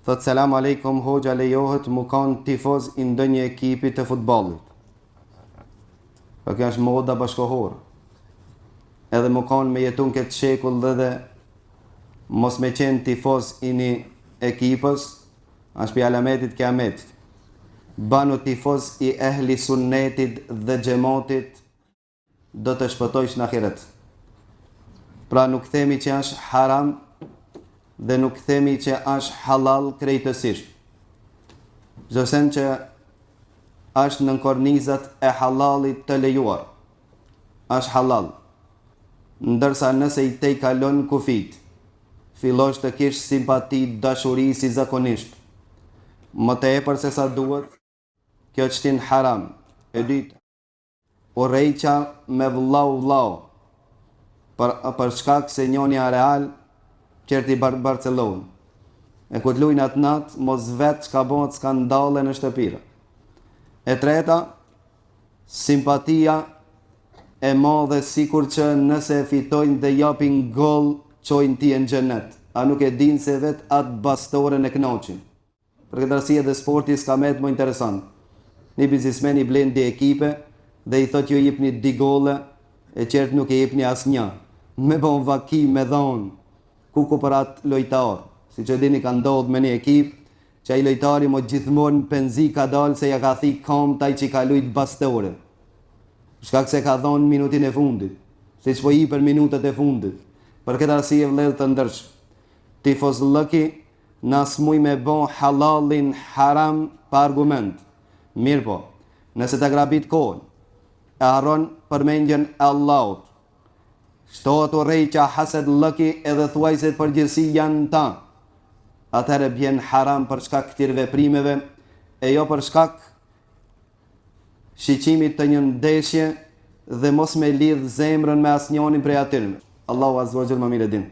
Thot selam aleikum, hoxha lejohet mu kanë tifoz i ndonjë ekipi të futbollit. Kjo është moda bashkohore. Edhe mu kanë me jetun këtë shekull dhe mos me qenë tifoz i një ekipës, është për alametit kiametit. Banu tifoz i ehli sunnetit dhe xhamatit, do të shpëtojsh në ahiret. Pra nuk themi që është haram dhe nuk themi që është halal krejtësisht. Çdo sen që është në kornizat e halalit të lejuar, është halal. Ndërsa nëse i te kalon kufit, fillosh të kish simpati, dashuri si zakonisht, më të epër se sa duhet, kjo të shtin haram. E dytë, urrejqa me vllau, për shkak se njonja real, qerti Barcelonë. E ku të lujnë atë natë, mos vetë çka bëhet skandale në shtëpira. E treta, simpatia e madhe sikur që nëse fitojnë dhe japin gol, çojnë ti në xhenet. A nuk e din se vetë atë bastore në knoqin. Për këtë arsye dhe sporti s'ka më më interesant. Një biznismen i blen di ekipe dhe i thot ju jepni 2 golle, e qertë nuk e jepni asnjë. Me bon vaki, me dhonë, ku për atë lojtar. Si që dini ka ndodhë me një ekip, që ai lojtari mo gjithmonë penzi ka dalë se ja ka thi kam taj që ka lujt bastore. Shkak se ka dhonë minutin e fundit, si që po i për minutet e fundit. Për këtë arsye vëllezër të ndërsh, tifozllëki nas muj me bon halalin haram pa argument. Mirë po, nëse të grabit kohën, e harron përmendjen e Allahut, shtohet urrejqa, hased, lëki edhe thuaj se përgjithësi janë ta, atëherë bjen haram për shkak këtyre veprimeve e jo për shkak shiqimit të një ndeshje dhe mos me lidh zemrën me asnjërin prej atyre. Allahu azza wa jalla më mirë din.